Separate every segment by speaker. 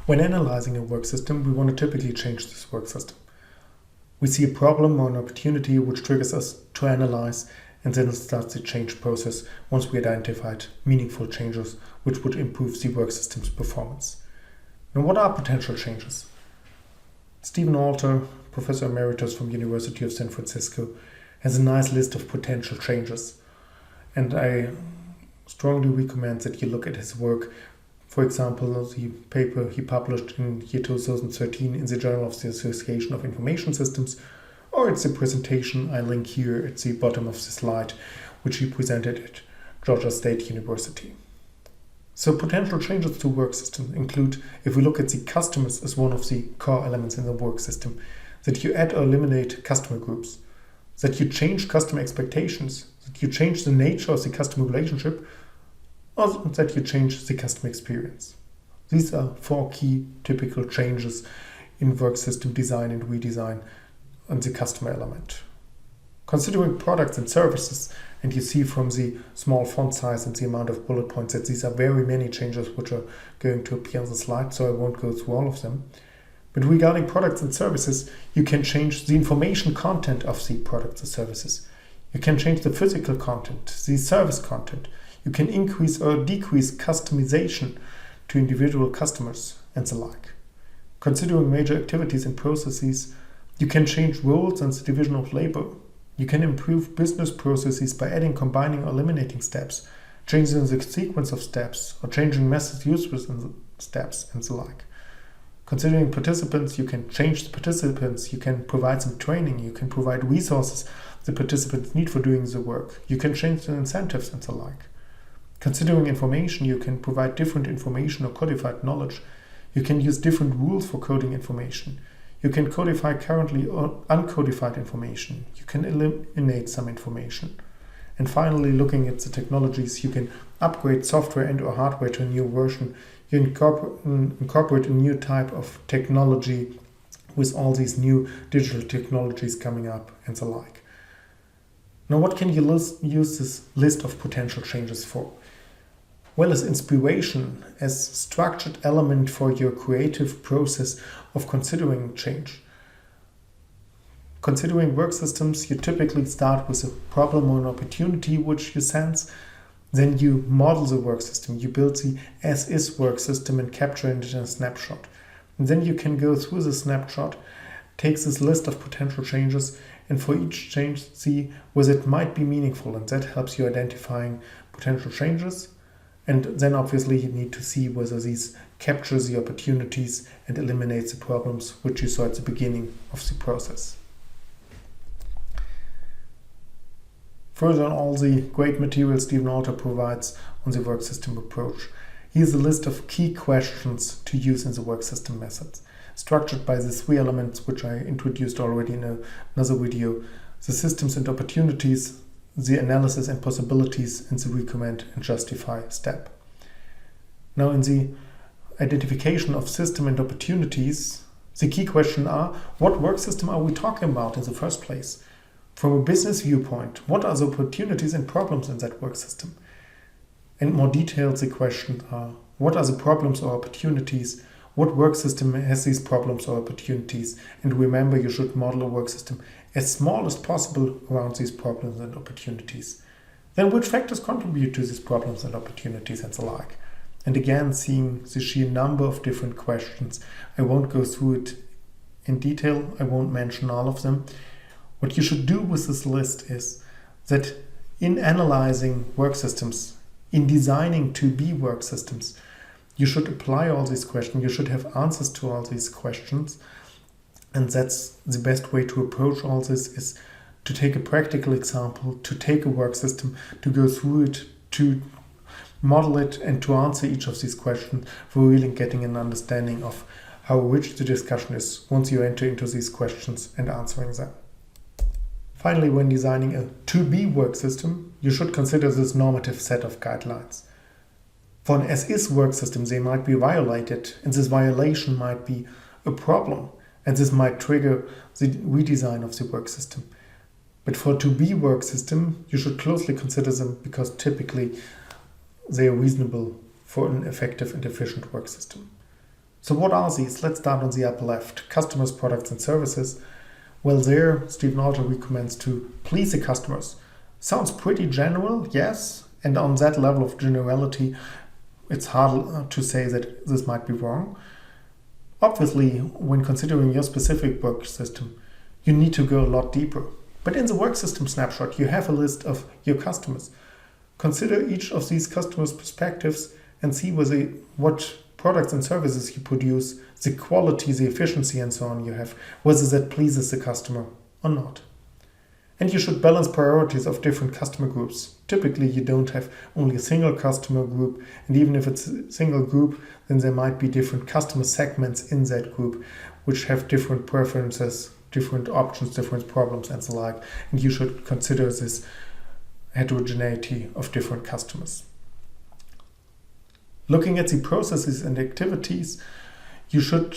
Speaker 1: When analyzing a work system, we want to typically change this work system. We see a problem or an opportunity which triggers us to analyze, and then starts the change process once we identified meaningful changes which would improve the work system's performance. Now, what are potential changes? Stephen Alter, Professor Emeritus from University of San Francisco, has a nice list of potential changes, and I strongly recommend that you look at his work. For example, the paper he published in year 2013 in the Journal of the Association of Information Systems, or it's the presentation I link here at the bottom of the slide, which he presented at Georgia State University. So potential changes to work systems include, if we look at the customers as one of the core elements in the work system, that you add or eliminate customer groups, that you change customer expectations, that you change the nature of the customer relationship, or that you change the customer experience. These are 4 key typical changes in work system design and redesign on the customer element. Considering products and services, and you see from the small font size and the amount of bullet points that these are very many changes which are going to appear on the slide, so I won't go through all of them. But regarding products and services, you can change the information content of the products or services. You can change the physical content, the service content. You can increase or decrease customization to individual customers and the like. Considering major activities and processes, you can change roles and the division of labor. You can improve business processes by adding, combining, or eliminating steps, changing the sequence of steps, or changing methods used within the steps and the like. Considering participants, you can change the participants, you can provide some training, you can provide resources the participants need for doing the work. You can change the incentives and the like. Considering information, you can provide different information or codified knowledge. You can use different rules for coding information. You can codify currently or uncodified information. You can eliminate some information. And finally, looking at the technologies, you can upgrade software and or hardware to a new version. You incorporate a new type of technology with all these new digital technologies coming up and the like. Now, what can you use this list of potential changes for? Well, as inspiration, as structured element for your creative process of considering change. Considering work systems, you typically start with a problem or an opportunity which you sense. Then you model the work system. You build the as-is work system and capture it in a snapshot. And then you can go through the snapshot, take this list of potential changes, and for each change see whether it might be meaningful, and that helps you identifying potential changes. And then obviously you need to see whether these capture the opportunities and eliminate the problems which you saw at the beginning of the process. Further on all the great material Stephen Alter provides on the work system approach, here's a list of key questions to use in the work system methods, structured by the 3 elements which I introduced already in another video: the systems and opportunities, the analysis and possibilities, and the recommend and justify step. Now, in the identification of system and opportunities, the key question are, what work system are we talking about in the first place? From a business viewpoint, what are the opportunities and problems in that work system? And more detailed, the questions are, what are the problems or opportunities? What work system has these problems or opportunities? And remember, you should model a work system as small as possible around these problems and opportunities. Then which factors contribute to these problems and opportunities and the like? And again, seeing the sheer number of different questions, I won't go through it in detail. I won't mention all of them. What you should do with this list is that in analyzing work systems, in designing to-be work systems, you should apply all these questions. You should have answers to all these questions. And that's the best way to approach all this, is to take a practical example, to take a work system, to go through it, to model it, and to answer each of these questions for really getting an understanding of how rich the discussion is once you enter into these questions and answering them. Finally, when designing a to-be work system, you should consider this normative set of guidelines. For an as-is work system, they might be violated, and this violation might be a problem, and this might trigger the redesign of the work system. But for a to-be work system, you should closely consider them, because typically they are reasonable for an effective and efficient work system. So what are these? Let's start on the upper left. Customers, products and services. Well, there, Stephen Alter recommends to please the customers. Sounds pretty general, yes. And on that level of generality, it's hard to say that this might be wrong. Obviously, when considering your specific work system, you need to go a lot deeper. But in the work system snapshot, you have a list of your customers. Consider each of these customers' perspectives and see what products and services you produce, the quality, the efficiency and so on you have, whether that pleases the customer or not. And you should balance priorities of different customer groups. Typically, you don't have only a single customer group, and even if it's a single group, then there might be different customer segments in that group, which have different preferences, different options, different problems, and the like. And you should consider this heterogeneity of different customers. Looking at the processes and activities, you should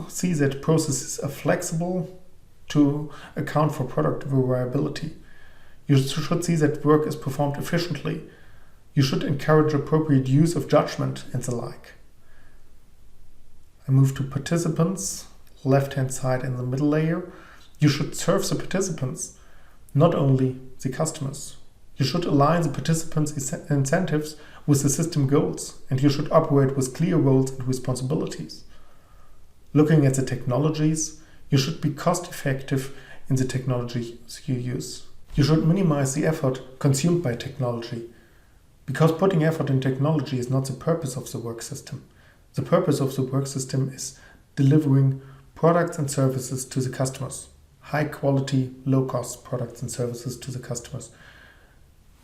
Speaker 1: see that processes are flexible to account for product variability. You should see that work is performed efficiently. You should encourage appropriate use of judgment and the like. I move to participants, left-hand side in the middle layer. You should serve the participants, not only the customers. You should align the participants' incentives with the system goals, and you should operate with clear roles and responsibilities. Looking at the technologies, you should be cost-effective in the technologies you use. You should minimize the effort consumed by technology, because putting effort in technology is not the purpose of the work system. The purpose of the work system is delivering products and services to the customers. High-quality, low-cost products and services to the customers.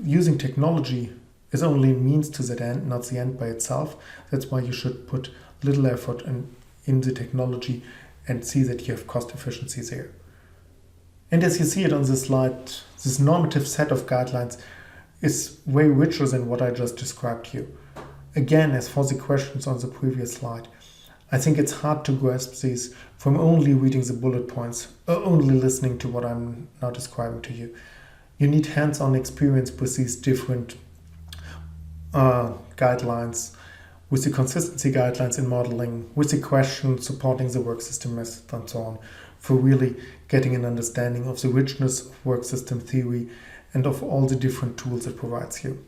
Speaker 1: Using technology is only a means to that end, not the end by itself. That's why you should put little effort in the technology and see that you have cost efficiency there. And as you see it on this slide, this normative set of guidelines is way richer than what I just described to you. Again, as for the questions on the previous slide, I think it's hard to grasp these from only reading the bullet points or only listening to what I'm now describing to you. You need hands-on experience with these different guidelines, with the consistency guidelines in modeling, with the questions supporting the work system method and so on, for really getting an understanding of the richness of work system theory and of all the different tools it provides you.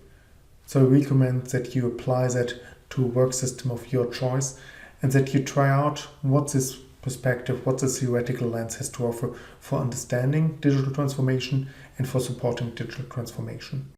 Speaker 1: So I recommend that you apply that to a work system of your choice and that you try out what this perspective, what this theoretical lens has to offer for understanding digital transformation and for supporting digital transformation.